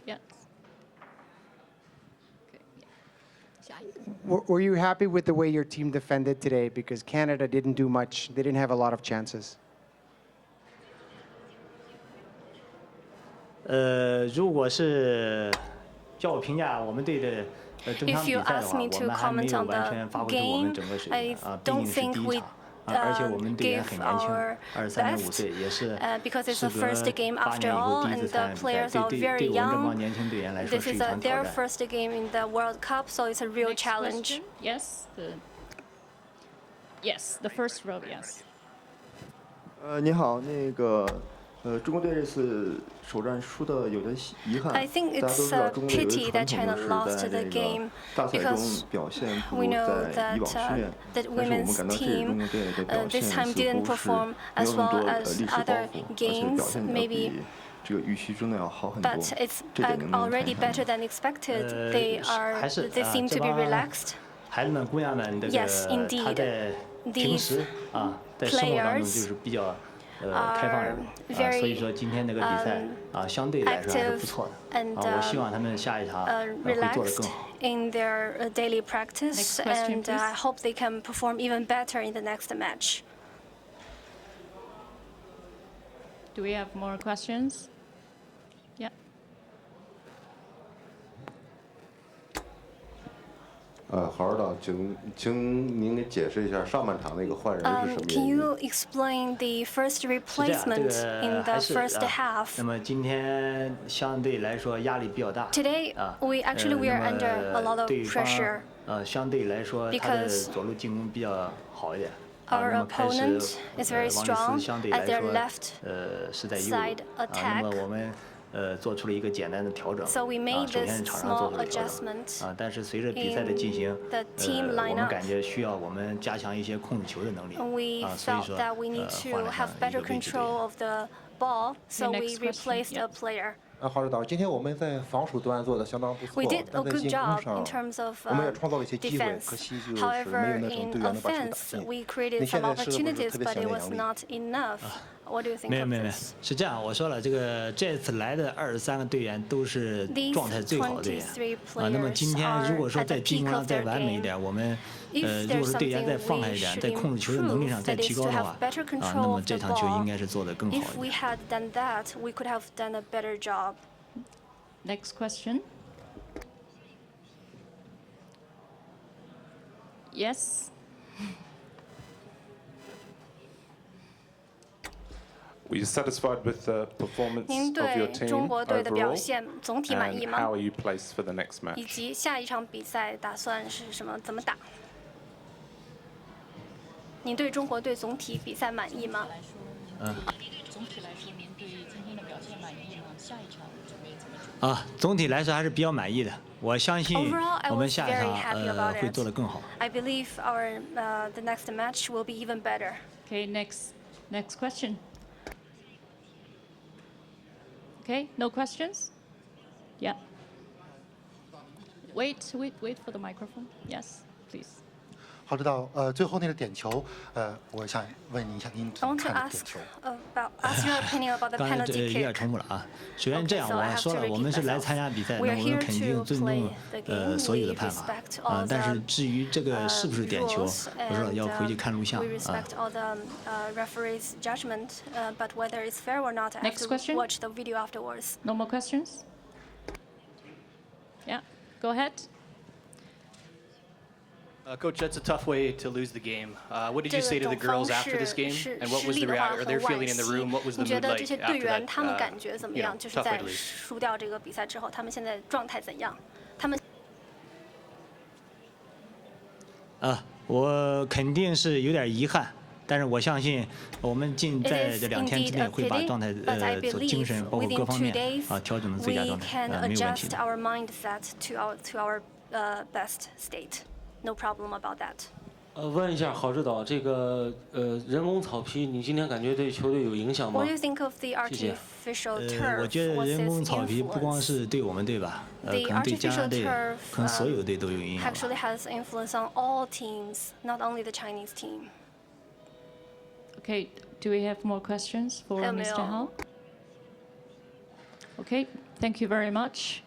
Yes. Okay. Yeah. 下一个。 Were you happy with the way your team defended today? Because Canada didn't do much. They didn't have a lot of chances. 如果是叫我评价我们队的整场 If 比 you 赛的 ask 话， me 我 to 们还没 comment 有 on 完全 the 发挥出我们 game, 整个水 I 平啊，毕 don't 竟是 think 第一 we 场。而且我们队员 gave 很年轻 our ，23.5 best 岁，也是 because it's 时 the 隔 first game 8 after 年以后 all, 第一次 and 参 the 加比赛， players are 对 very 我们这帮 young. 年轻队员来说 This 是一 is 场挑 their 战。 first game in the World Cup, so it's a real Next challenge. question. Yes. Yes, the first row. Yes. 你好，中国队这次首战输的有点遗憾。 I think 大家都 it's 知道 a 中国队有一 pity 个 that 传 China 统 lost 是 the 在这个 game 大赛中 because 表现不 we 如 know 在以 that 往训练， that 但是我们 women's 感到这支中 team 国队的表现 this 似 time 乎 didn't 是 perform 没 as 有那么 well 多 as 历史包 other 袱，而且表 games. 现要 Maybe 比这个预期中的要好很多。 but it's 这点能不能谈 already 一谈 better 呢？ than expected. They 还是 seem 这 to be 帮 relaxed. 孩子们、姑娘们，这 Yes, 个 indeed. 他在平时在生活当中就是比较开放人所以说今天这个比赛相对来说还是不错的我希望他们下一场会做得更 relaxed 好。 in their daily practice, Next question, and I hope they can perform even better in the next match. Do we have more questions? Yeah. 郝指导，请您给解释一下上半场那个换人是什么 Can 原因？ you explain the first 是这样， replacement 这 in 个 the 还是 first half? 那么今天相对来说压力比较大 Today, we are under a lot of 对 pressure. 方相对来说他的 Because 左路进攻比较好一点。 Our 那么开始 opponent is very 王丽 strong 丝相对 at 来 their 说 left 是在右 side 那 attack. 么我们做出了一个简单的调整 So we made 首先 this 是场上做 small 出了调整 adjustment 但是随着比赛的进行 in the team 我们 lineup. 感觉需要我们加强一些控制球的能力 We 所以 felt 说 that we need 换 to 了 have 一 better 个位置队 control of the ball, so we next question, replaced a yeah. player. 郝指导，今天我们在防守端做的相当不错 We，did 但 a 在 good 进 job 攻 in 上， terms of 我们也创造了一些机会， defense. 可惜就是没 However, 有那种 in 队员能把球打 offense, 进。 we 您 created 现 some 在是不是 opportunities, 特别 but 想 it 念 was 杨丽？ not enough. What do you think 没有 of 没有没有 this? 是这样我说了这个这次来的23个队员都是 These 状态最好的队员23那么今 players 天如 are 果说 at the 在进 peak 攻上 of 再 their 完美一 game. 点我们 If 如 there's 果是队员 something 再放开 we 一点 should 在控制球的能力上 improve, 再 that 提 is 高 to 的 have 话 better 那 control 么 of 这 the 场球应 ball. 该是做得更好 If 一 we 点 had done that, we could have done a better job. Next question. Yes. Were you satisfied with the performance 您 of your 对 team 中国队的表 overall? 现总体满意 And 吗？ how are you placed for the next 以 match? 及下一场比赛打算是什么？怎么打？您对中国队总体比赛满意吗？总体来说，您对今天的表现满意吗？下一场准备怎么准备？总体来说还是比较满意的我相信 Overall, I 我们 was 下一 very 场 happy about 会 it. 做得更好 I believe our the next match will be even better. Okay, next question. Okay, no questions? Yeah. Wait for the microphone. Yes, please. 郝指导，最后那个点球，我想问你一下，您 I 怎么 want to 看这个点 ask 球？ ask your opinion about the 刚才 penalty 有点 kick. 重复了首先这样 Okay, so I 我 have 说 to 了 repeat 我们是来 myself. 参加比赛 We 那 are 我们 here 肯定 to 尊 play 重 the game. 所有 We 的判罚 respect all 但是 the 至于这个是不是点球 rules 不知道 and 要回去看录像 we respect all the referee's judgment, but whether it's fair or not, I have Next to question. watch the video afterwards. No more questions? Yeah, go ahead. Coach, that's a tough way to lose the game. What did you say to the girls after this game? And what was the reaction, or their feeling in the room? What was the 你觉 mood 得 like 这些队 after 员 that? 他们感觉怎么 you 样？ know, 就是 tough 在 way to lose. 输掉这个比赛之后，他们现在状态怎样？他们我肯定是有点遗憾但是我相信我们尽在这2天之内会把状态精神包括各方面调整到最佳状态没有问题 adjust our mindset to our best state. No problem about that. 问一下郝指导，这个人工草皮，你今天感觉对球队有影响吗 What do you think of the artificial turf? 我觉得 What's 人工 its 草皮不光 influence? 是对我们队吧 The 可能对加拿 artificial 队 turf 可能所有队都有影响 actually has influence on all teams, not only the Chinese team. Okay, do we have more questions for 还有没 Mr. 有 Hao? Okay, thank you very much.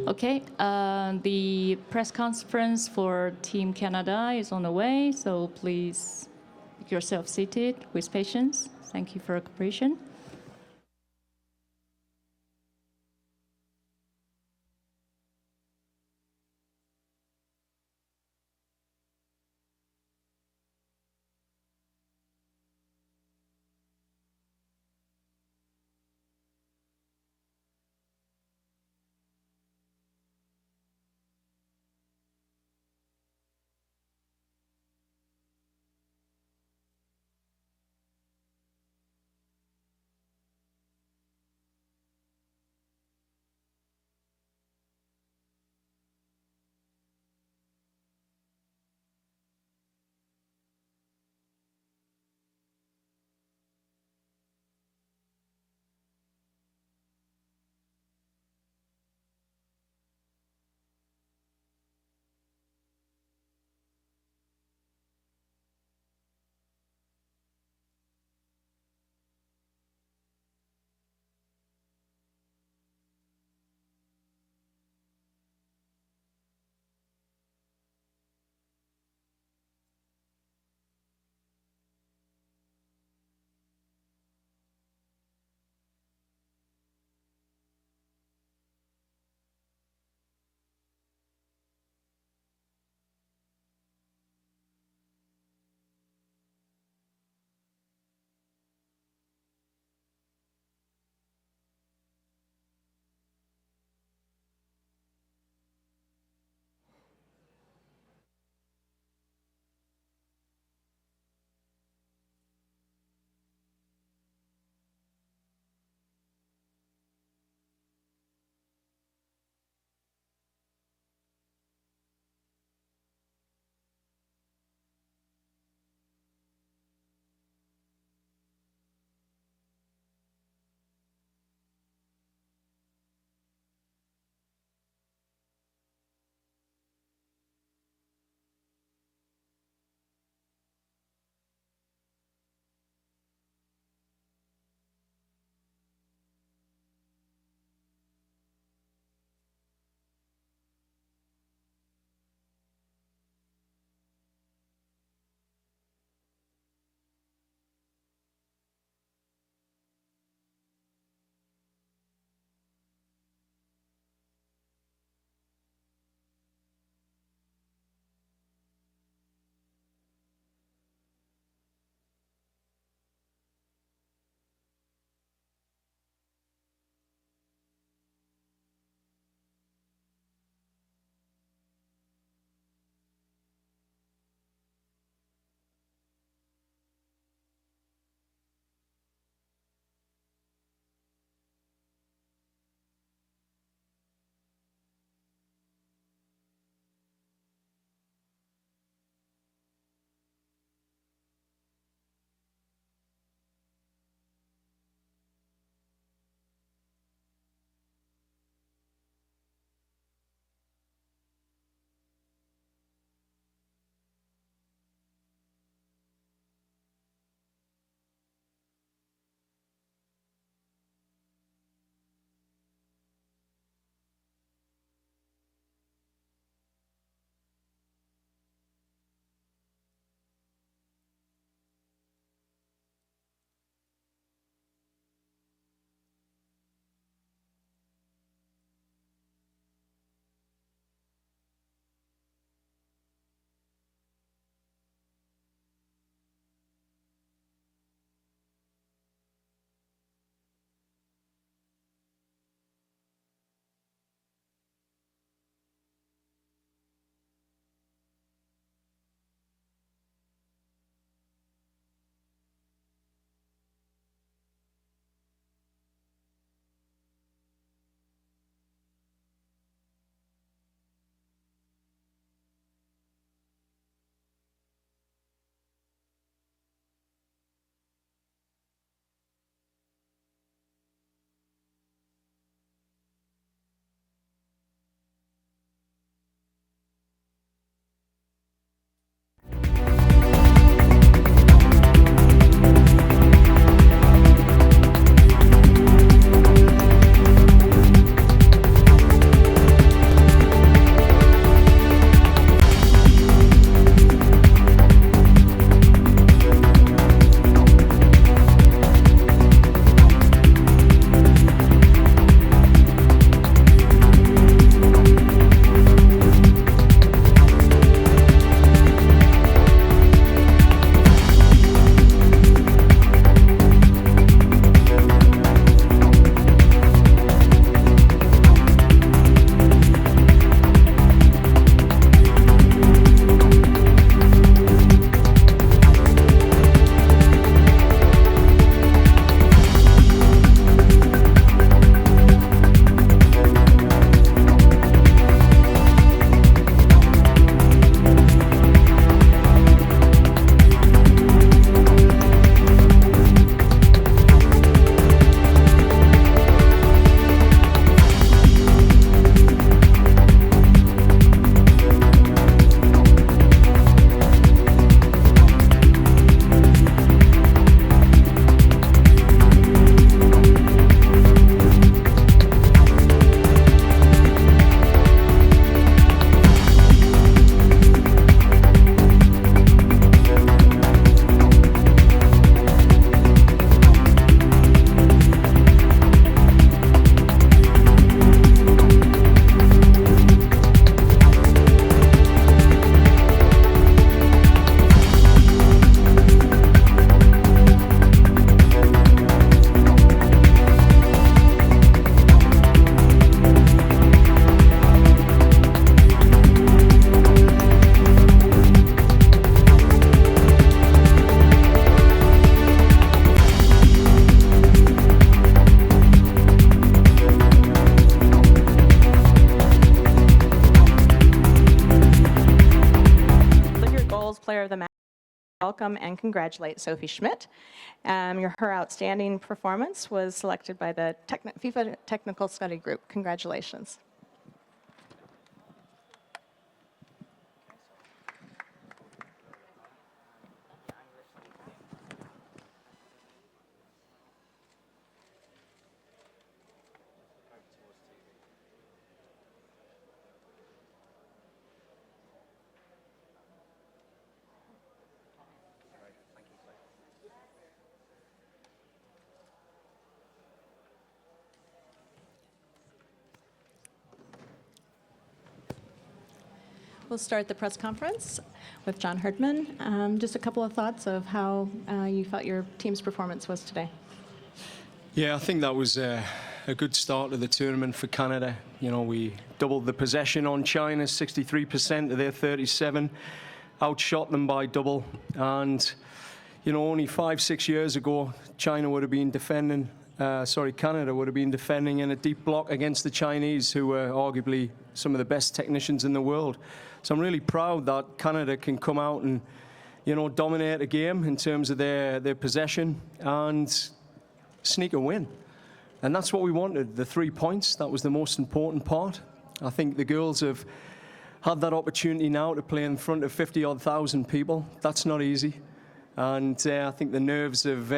Okay, the press conference for Team Canada is on the way, so please make yourself seated with patience. Thank you for your cooperation. welcome and congratulate Sophie Schmidt. Her outstanding performance was selected by the FIFA Technical Study Group. Congratulations. We'll start the press conference with John Herdman. Just a couple of thoughts of how you felt your team's performance was today. Yeah, I think that was a good start to the tournament for Canada. You know, we doubled the possession on China, 63% to their 37, outshot them by double. And, you know, only 5-6 years ago, Canada would have been defending in a deep block against the Chinese, who were arguably some of the best technicians in the world. So I'm really proud that Canada can come out and, you know, dominate a game in terms of their possession and sneak a win. And that's what we wanted, the 3 points. That was the most important part. I think the girls have had that opportunity now to play in front of 50-odd thousand people. That's not easy. And I think the nerves have,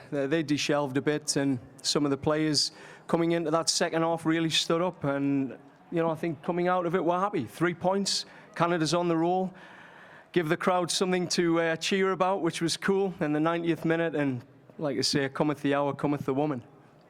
they de-shelved a bit, and some of the players coming into that second half really stood up. And, you know, I think coming out of it, we're happy. 3 points, Canada's on the roll. Give the crowd something to cheer about, which was cool in the 90th minute. And like I say, cometh the hour, cometh the woman.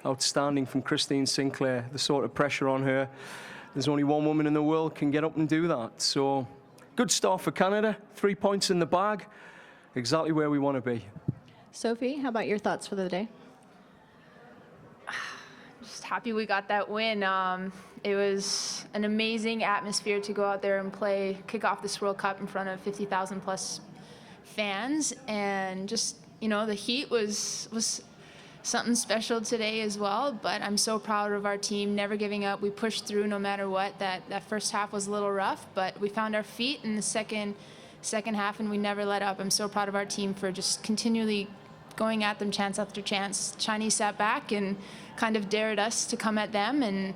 Outstanding from Christine Sinclair, the sort of pressure on her. There's only one woman in the world can get up and do that. So good start for Canada, 3 points in the bag. Exactly where we want to be. Sophie, how about your thoughts for the day? Just happy we got that win. It was an amazing atmosphere to go out there and kick off this World Cup in front of 50,000 plus fans, and just, you know, the heat was something special today as well. But I'm so proud of our team, never giving up. We pushed through no matter what. That first half was a little rough, but we found our feet in the second half, and we never let up. I'm so proud of our team for just continually going at them chance after chance. Chinese sat back and kind of dared us to come at them, and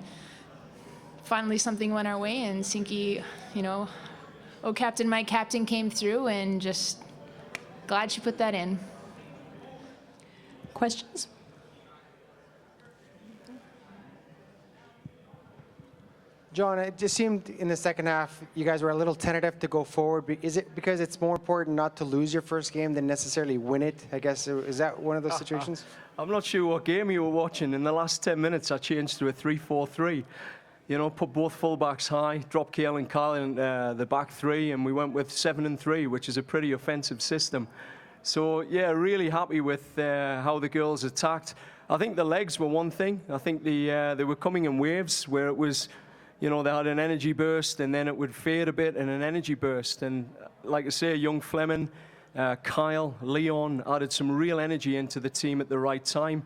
finally something went our way, and Sinky, you know, oh captain, my captain, came through, and just glad she put that in. Questions? John, it just seemed in the second half you guys were a little tentative to go forward. Is it because it's more important not to lose your first game than necessarily win it? I guess, is that one of those situations? I'm not sure what game you were watching. In the last 10 minutes, I changed to a 3-4-3. You know, put both fullbacks high, dropped Kale and Kyle in the back three, and we went with 7-3, which is a pretty offensive system. So, yeah, really happy with how the girls attacked. I think the legs were one thing. I think they were coming in waves where it was, you know, they had an energy burst, and then it would fade a bit and an energy burst. And like I say, young Fleming, Kyle, Leon added some real energy into the team at the right time.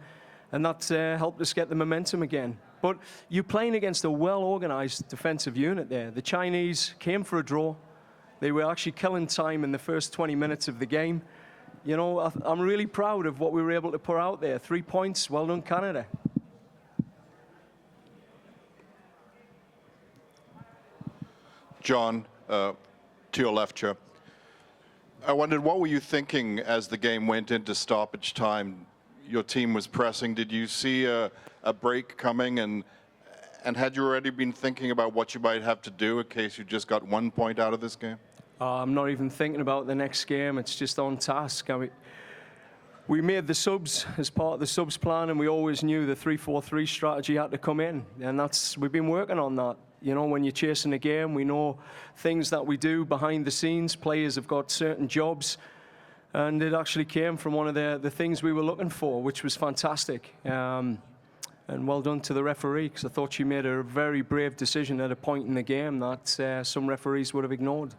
And that helped us get the momentum again. But you're playing against a well-organized defensive unit there. The Chinese came for a draw. They were actually killing time in the first 20 minutes of the game. You know, I'm really proud of what we were able to put out there. 3 points, well done, Canada. John, to your left, Chair. I wondered, what were you thinking as the game went into stoppage time? Your team was pressing. Did you see a break coming? And had you already been thinking about what you might have to do in case you just got 1 point out of this game? I'm not even thinking about the next game. It's just on task. I mean, we made the subs as part of the subs plan, and we always knew the 3-4-3 strategy had to come in. And we've been working on that. You know, when you're chasing a game, we know things that we do behind the scenes. Players have got certain jobs. And it actually came from one of the things we were looking for, which was fantastic. And well done to the referee, because I thought she made a very brave decision at a point in the game that some referees would have ignored.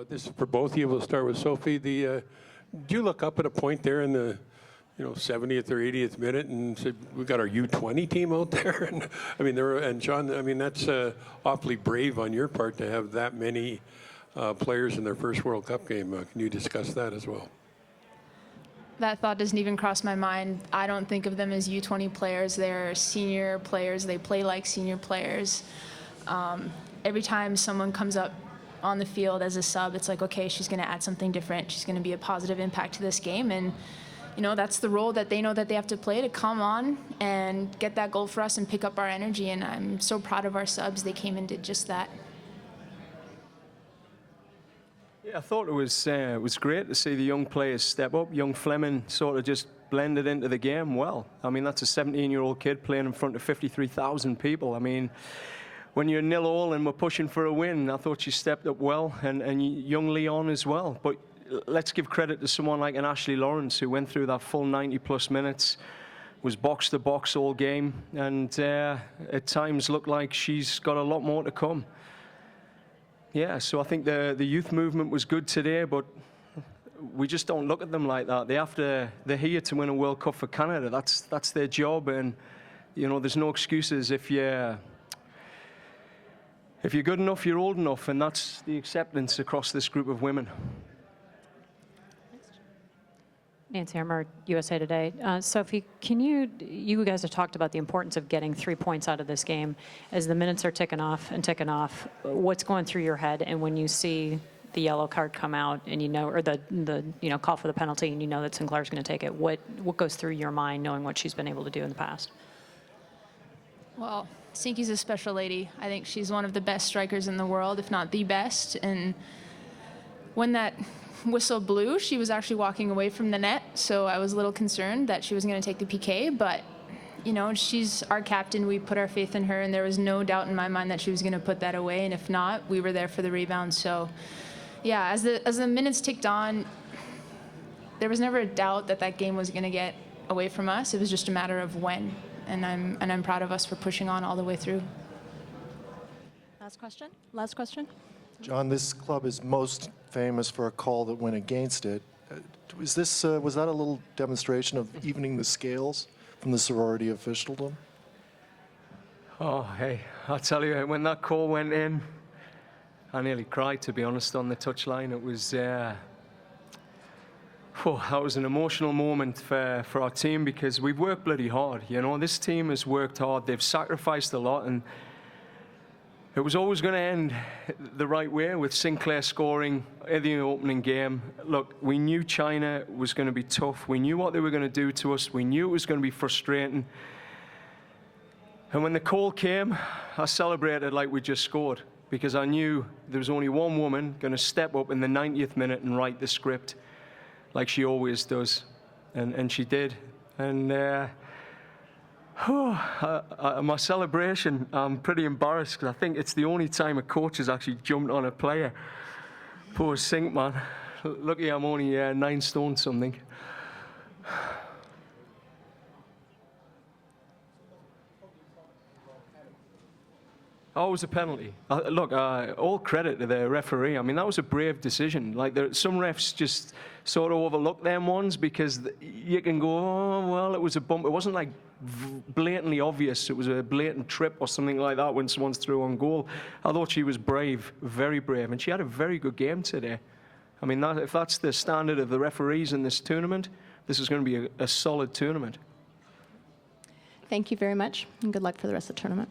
This is for both of you. We'll start with Sophie. Do you look up at a point there in the 70th or 80th minute and said, we got our U20 team out there? And I mean, and John, I mean, that's awfully brave on your part to have that many players in their first World Cup game. Can you discuss that as well? That thought doesn't even cross my mind. I don't think of them as U20 players. They're senior players. They play like senior players. Every time someone comes up on the field as a sub, it's like, okay, she's going to add something different. She's going to be a positive impact to this game. And, you know, that's the role that they know that they have to play, to come on and get that goal for us and pick up our energy. And I'm so proud of our subs. They came and did just that. Yeah, I thought it was great to see the young players step up. Young Fleming sort of just blended into the game well. I mean, that's a 17-year-old kid playing in front of 53,000 people. I mean, when you're 0-0 and we're pushing for a win, I thought she stepped up well, and young Leon as well. But let's give credit to someone like an Ashley Lawrence, who went through that full 90-plus minutes, was box to box all game, and at times looked like she's got a lot more to come. Yeah, so I think the youth movement was good today, but we just don't look at them like that. They're here to win a World Cup for Canada. That's their job, and you know, there's no excuses. If you're good enough, you're old enough, and that's the acceptance across this group of women. Nancy Armour, USA Today. Sophie, you guys have talked about the importance of getting 3 points out of this game. As the minutes are ticking off, what's going through your head? And when you see the yellow card come out and you know, or the call for the penalty, and you know that Sinclair's going to take it, what goes through your mind knowing what she's been able to do in the past? Well, Sinky's a special lady. I think she's one of the best strikers in the world, if not the best. And when that whistle blew, she was actually walking away from the net, so I was a little concerned that she was going to take the PK, but you know, she's our captain. We put our faith in her, and there was no doubt in my mind that she was going to put that away, and if not, we were there for the rebound. So yeah, as the minutes ticked on, there was never a doubt that that game was going to get away from us. It was just a matter of when, and I'm proud of us for pushing on all the way through. Last question. John, this club is most famous for a call that went against it. Was that a little demonstration of evening the scales from the sorority officialdom? Oh, hey, I'll tell you, when that call went in, I nearly cried, to be honest, on the touchline. It was, that was an emotional moment for our team, because we've worked bloody hard. You know, this team has worked hard. They've sacrificed a lot, and it was always going to end the right way, with Sinclair scoring in the opening game. Look, we knew China was going to be tough. We knew what they were going to do to us. We knew it was going to be frustrating. And when the call came, I celebrated like we just scored, because I knew there was only one woman going to step up in the 90th minute and write the script like she always does. And she did. And my celebration, I'm pretty embarrassed, because I think it's the only time a coach has actually jumped on a player. Poor Sink, man. Lucky I'm only 9 stone something. Oh, it was a penalty. Look, all credit to the referee. I mean, that was a brave decision. Like, some refs just sort of overlook them ones, because you can go, oh, well, it was a bump. It wasn't like blatantly obvious. It was a blatant trip or something like that when someone's through on goal. I thought she was brave, very brave, and she had a very good game today. I mean, if that's the standard of the referees in this tournament, this is going to be a solid tournament. Thank you very much, and good luck for the rest of the tournament.